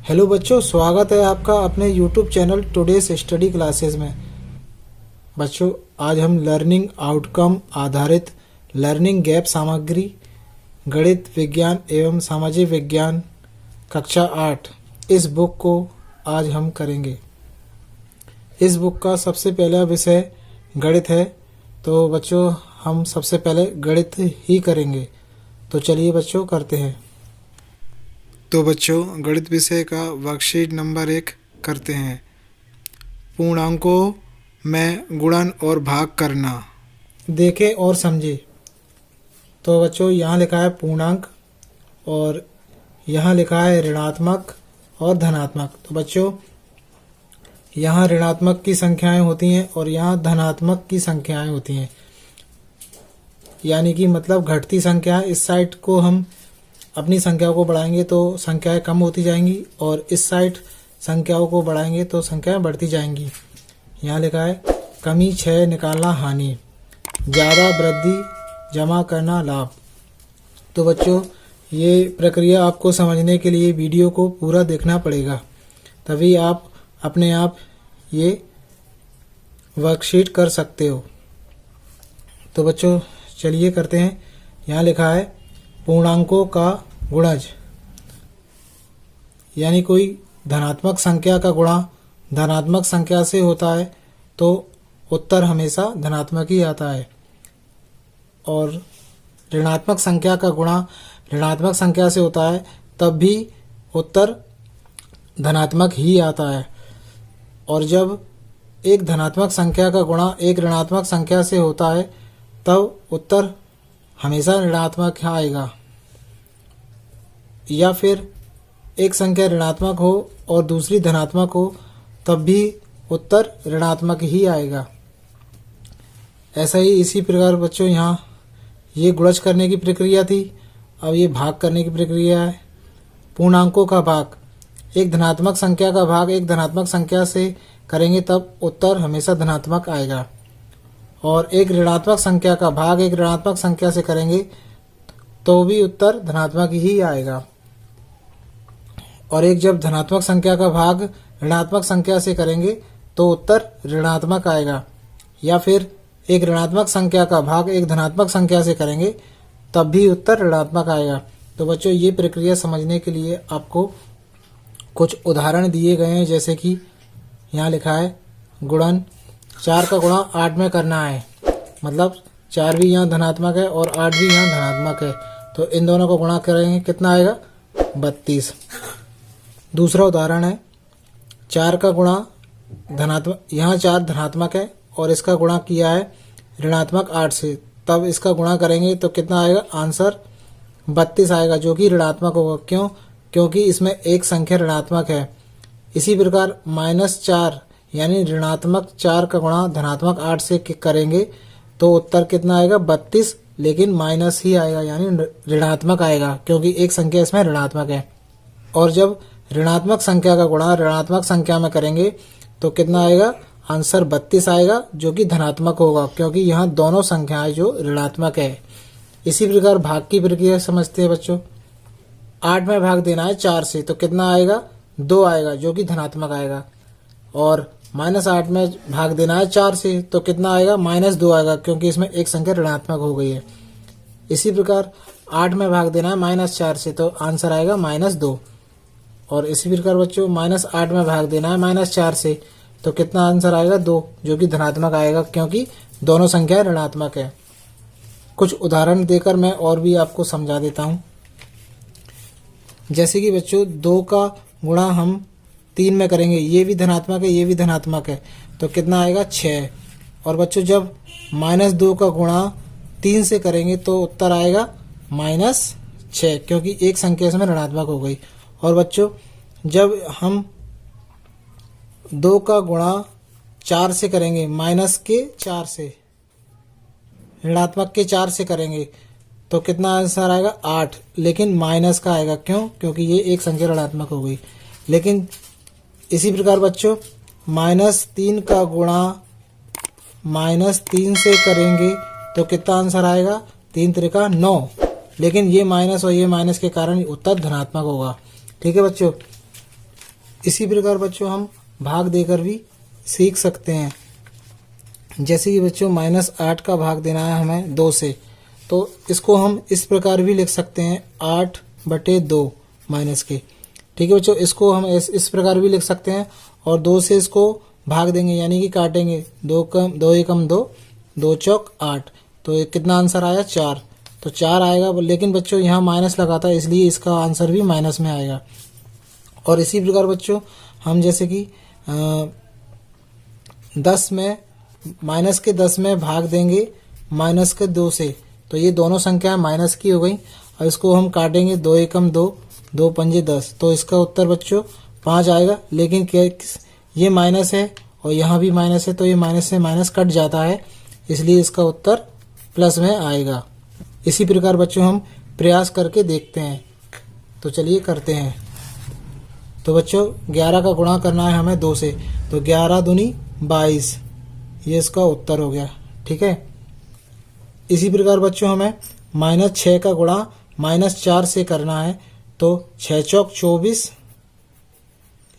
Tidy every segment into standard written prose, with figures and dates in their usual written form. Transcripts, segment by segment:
Hello बच्चों, स्वागत है आपका अपने YouTube channel today's study classes में। बच्चों, आज हम लर्निंग आउटकम आधारित लर्निंग गैप सामग्री गणित विज्ञान एवं सामाजिक विज्ञान कक्षा 8 इस बुक को आज हम करेंगे। इस बुक का सबसे पहला विषय गणित है, तो बच्चों हम सबसे पहले गणित ही करेंगे। तो चलिए बच्चों करते हैं। तो बच्चों गणित विषय का वर्कशीट नंबर 1 करते हैं। पूर्णांकों में गुणन और भाग करना। देखें और समझे। तो बच्चों यहाँ लिखा है पूर्णांक और यहाँ लिखा है ऋणात्मक और धनात्मक। तो बच्चों यहाँ ऋणात्मक की संख्याएं होती हैं और यहाँ धनात्मक की संख्याएं होती हैं, यानी कि मतलब घटती संख्या। इस साइड को हम अपनी संख्याओं को बढ़ाएंगे तो संख्याएं कम होती जाएंगी और इस साइड संख्याओं को बढ़ाएंगे तो संख्याएं बढ़ती जाएंगी। यहाँ लिखा है कमी 6 निकालना हानि, ज़्यादा वृद्धि जमा करना लाभ। तो बच्चों ये प्रक्रिया आपको समझने के लिए वीडियो को पूरा देखना पड़ेगा, तभी आप अपने आप ये वर्कशीट कर सकते हो। तो बच्चों चलिए करते हैं। यहाँ लिखा है पूर्णांकों का गुणज, यानी कोई धनात्मक संख्या का गुणा धनात्मक संख्या से होता है तो उत्तर हमेशा धनात्मक ही आता है, और ऋणात्मक संख्या का गुणा ऋणात्मक संख्या से होता है तब भी उत्तर धनात्मक ही आता है। और जब एक धनात्मक संख्या का गुणा एक ऋणात्मक संख्या से होता है तब उत्तर हमेशा ऋणात्मक आएगा, या फिर एक संख्या ऋणात्मक हो और दूसरी धनात्मक हो तब भी उत्तर ऋणात्मक ही आएगा। ऐसा ही इसी प्रकार बच्चों यहाँ ये गुणज करने की प्रक्रिया थी, अब ये भाग करने की प्रक्रिया है। पूर्णांकों का भाग, एक धनात्मक संख्या का भाग एक धनात्मक संख्या से करेंगे तब उत्तर हमेशा धनात्मक आएगा, और एक ऋणात्मक संख्या का भाग एक ऋणात्मक संख्या से करेंगे तो भी उत्तर धनात्मक ही आएगा। और एक जब धनात्मक संख्या का भाग ऋणात्मक संख्या से करेंगे तो उत्तर ऋणात्मक आएगा, या फिर एक ऋणात्मक संख्या का भाग एक धनात्मक संख्या से करेंगे तब भी उत्तर ऋणात्मक आएगा। तो बच्चों ये प्रक्रिया समझने के लिए आपको कुछ उदाहरण दिए गए हैं, जैसे कि यहाँ लिखा है गुणन 4 का गुणा 8 में करना है, मतलब 4 भी यहाँ धनात्मक है और 8 भी यहाँ धनात्मक है, तो इन दोनों को गुणा करेंगे कितना आएगा 32। दूसरा उदाहरण है 4 का गुणा धनात्मक, यहाँ 4 धनात्मक है और इसका गुणा किया है ऋणात्मक 8 से, तब इसका गुणा करेंगे तो कितना आएगा, आंसर 32 आएगा, जो कि ऋणात्मक होगा। क्यों? क्योंकि इसमें एक संख्या ऋणात्मक है। इसी प्रकार -4 यानी ऋणात्मक 4 का गुणा धनात्मक 8 से करेंगे तो उत्तर कितना आएगा 32, लेकिन माइनस ही आएगा यानी ऋणात्मक आएगा, क्योंकि एक संख्या इसमें ऋणात्मक है। और जब ऋणात्मक संख्या का गुणा ऋणात्मक संख्या में करेंगे तो कितना आएगा, आंसर 32 आएगा, जो कि धनात्मक होगा, क्योंकि यहाँ दोनों संख्याएं जो ऋणात्मक है। इसी प्रकार भाग की प्रक्रिया समझते हैं बच्चों। 8 में भाग देना है 4 से तो कितना आएगा, 2 आएगा, जो कि धनात्मक आएगा। और -8 में भाग देना है 4 से तो कितना आएगा, -2 आएगा, क्योंकि इसमें एक संख्या ऋणात्मक हो गई है। इसी प्रकार 8 में भाग देना है -4 से तो आंसर आएगा -2। और इसी प्रकार बच्चों -8 में भाग देना है -4 से तो कितना आंसर आएगा 2, जो कि धनात्मक आएगा, क्योंकि दोनों संख्याएं ऋणात्मक है। कुछ उदाहरण देकर मैं और भी आपको समझा देता हूँ। जैसे कि बच्चों 2 का गुणा हम 3 में करेंगे, ये भी धनात्मक है ये भी धनात्मक है, तो कितना आएगा 6। और बच्चों जब -2 का गुणा 3 से करेंगे तो उत्तर आएगा -6, क्योंकि एक संख्या इसमें ऋणात्मक हो गई। और बच्चों जब हम 2 का गुणा 4 से करेंगे, -4 से ऋणात्मक के 4 से करेंगे तो कितना आंसर आएगा 8, लेकिन माइनस का आएगा। क्यों? क्योंकि ये एक संख्या ऋणात्मक हो गई। लेकिन इसी प्रकार बच्चों -3 का गुणा -3 से करेंगे तो कितना आंसर आएगा, 3 त्रिका 9, लेकिन ये माइनस और ये माइनस के कारण उत्तर धनात्मक होगा। ठीक है बच्चों। इसी प्रकार बच्चों हम भाग देकर भी सीख सकते हैं। जैसे कि बच्चों -8 का भाग देना है हमें 2 से, तो इसको हम इस प्रकार भी लिख सकते हैं 8/2 माइनस के। ठीक है बच्चों, इसको हम इस प्रकार भी लिख सकते हैं और 2 से इसको भाग देंगे यानी कि काटेंगे। 2 एकम 2, 2 चौक 8, तो ये कितना आंसर आया 4, तो 4 आएगा। लेकिन बच्चों यहाँ माइनस लगा था इसलिए इसका आंसर भी माइनस में आएगा। और इसी प्रकार बच्चों हम जैसे कि 10 में -10 में भाग देंगे -2 से, तो ये दोनों संख्याएं माइनस की हो गई। और इसको हम काटेंगे 2 एकम 2, 2 पंजे 10, तो इसका उत्तर बच्चों 5 आएगा। लेकिन ये माइनस है और यहाँ भी माइनस है, तो ये माइनस से माइनस कट जाता है, इसलिए इसका उत्तर प्लस में आएगा। इसी प्रकार बच्चों हम प्रयास करके देखते हैं, तो चलिए करते हैं। तो बच्चों 11 का गुणा करना है हमें 2 से, तो 11 दूनी 22, ये इसका उत्तर हो गया। ठीक है, इसी प्रकार बच्चों हमें -6 का गुणा -4 से करना है, तो 6 चौक 24।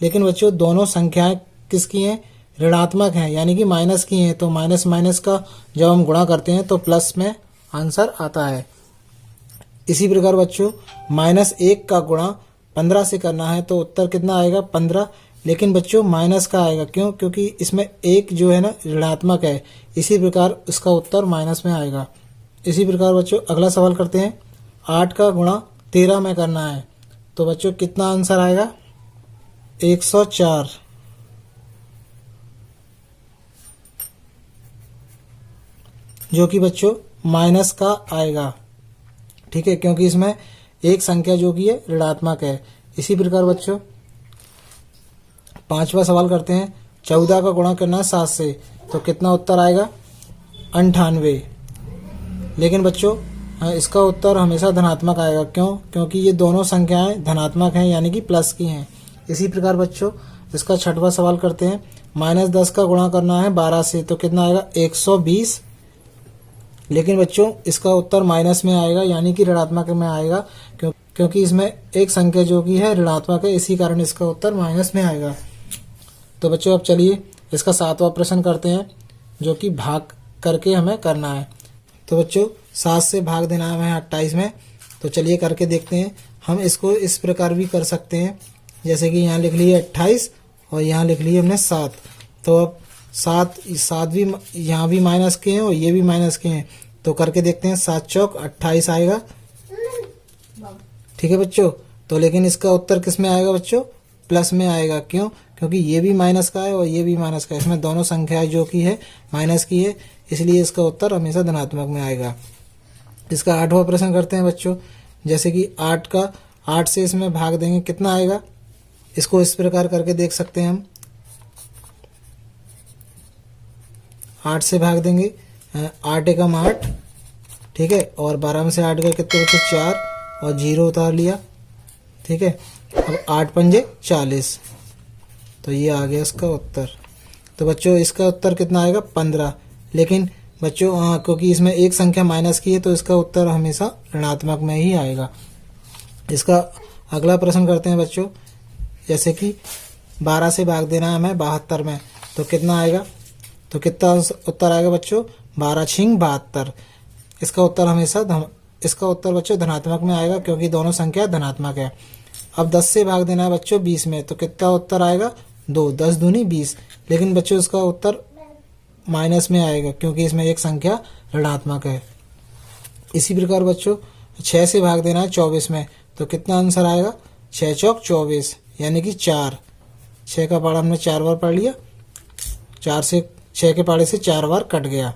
लेकिन बच्चों दोनों संख्याएं किसकी हैं, ऋणात्मक हैं यानी कि माइनस की हैं, तो माइनस माइनस का जब हम गुणा करते हैं तो प्लस में आंसर आता है। इसी प्रकार बच्चों -1 का गुणा 15 से करना है, तो उत्तर कितना आएगा 15। लेकिन बच्चों माइनस का आएगा, क्यों, क्योंकि इसमें 1 जो है ना ऋणात्मक है, इसी प्रकार इसका उत्तर माइनस में आएगा। इसी प्रकार बच्चों अगला सवाल करते हैं। 8 का गुणा 13 में करना है, तो बच्चों कितना आंसर आएगा 104, जो कि बच्चों माइनस का आएगा। ठीक है, क्योंकि इसमें एक संख्या जो कि है ऋणात्मक है। इसी प्रकार बच्चों 5वां सवाल करते हैं। 14 का गुणा करना है 7 से, तो कितना उत्तर आएगा 98। लेकिन बच्चों इसका उत्तर हमेशा धनात्मक आएगा, क्यों, क्योंकि ये दोनों संख्याएं धनात्मक हैं यानी कि प्लस की हैं। इसी प्रकार बच्चों इसका 6वां सवाल करते हैं। -10 का गुणा करना है 12 से, तो कितना आएगा 120। लेकिन बच्चों इसका उत्तर माइनस में आएगा यानी कि ऋणात्मक में आएगा, क्योंकि इसमें एक संख्या जो कि है ऋणात्मक है, इसी कारण इसका उत्तर माइनस में आएगा। तो बच्चों अब चलिए इसका 7वां प्रश्न करते हैं, जो कि भाग करके हमें करना है। तो बच्चों 7 से भाग देना है हमें 28 में, तो चलिए करके देखते हैं। हम इसको इस प्रकार भी कर सकते हैं, जैसे कि यहाँ लिख लिए 28 और यहाँ लिख लिए हमने 7। तो अब 7 भी यहाँ भी माइनस के हैं और ये भी माइनस के हैं, तो करके देखते हैं। 7 चौक 28 आएगा। ठीक है बच्चों, तो लेकिन इसका उत्तर किस में आएगा बच्चों, प्लस में आएगा। क्यों, क्योंकि ये भी माइनस का है और ये भी माइनस का है, इसमें दोनों संख्याएं जो कि है माइनस की है, इसलिए इसका उत्तर हमेशा धनात्मक में आएगा। इसका 8वां प्रश्न करते हैं बच्चों। जैसे कि 8 से इसमें भाग देंगे, कितना आएगा, इसको इस प्रकार करके देख सकते हैं हम। 8 से भाग देंगे 8 एकम 8, ठीक है, और 12 में से 8 गए कितने बच्चे 4 और 0 उतार लिया। ठीक है, अब 8 पंजे 40, तो ये आ गया इसका उत्तर। तो बच्चों इसका उत्तर कितना आएगा 15। लेकिन बच्चों क्योंकि इसमें एक संख्या माइनस की है, तो इसका उत्तर हमेशा ऋणात्मक में ही आएगा। इसका अगला प्रश्न करते हैं बच्चों। जैसे कि 12 से भाग देना है हमें 72 में, तो कितना आएगा, तो कितना उत्तर आएगा बच्चों 12 छिंग 72। इसका उत्तर बच्चों धनात्मक में आएगा, क्योंकि दोनों संख्या धनात्मक है। अब 10 से भाग देना है बच्चों 20 में, तो कितना उत्तर आएगा 2, 10 दूनी 20। लेकिन बच्चों इसका उत्तर माइनस में आएगा, क्योंकि इसमें एक संख्या ऋणात्मक है। इसी प्रकार बच्चों 6 से भाग देना है 24 में, तो कितना आंसर आएगा 6 चौक 24 यानी कि 4। 6 का पाड़ा हमने 4 बार पढ़ लिया, 6 के पाड़े से 4 बार कट गया,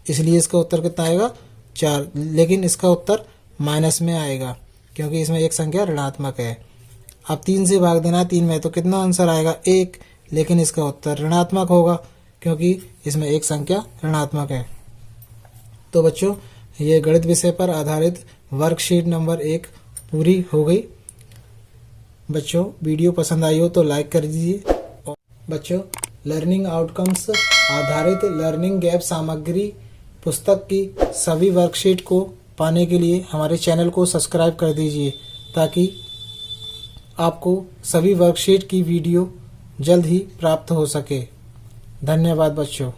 इसलिए इसका उत्तर कितना आएगा 4। लेकिन इसका उत्तर माइनस में आएगा, क्योंकि इसमें एक संख्या ऋणात्मक है। अब 3 से भाग देना है 3 में, तो कितना आंसर आएगा 1। लेकिन इसका उत्तर ऋणात्मक होगा, क्योंकि इसमें एक संख्या ऋणात्मक है। तो बच्चों ये गणित विषय पर आधारित वर्कशीट नंबर 1 पूरी हो गई। बच्चों वीडियो पसंद आई हो तो लाइक कर दीजिए। और बच्चों लर्निंग आउटकम्स आधारित लर्निंग गैप सामग्री पुस्तक की सभी वर्कशीट को पाने के लिए हमारे चैनल को सब्सक्राइब कर दीजिए, ताकि आपको सभी वर्कशीट की वीडियो जल्द ही प्राप्त हो सके। धन्यवाद बच्चों।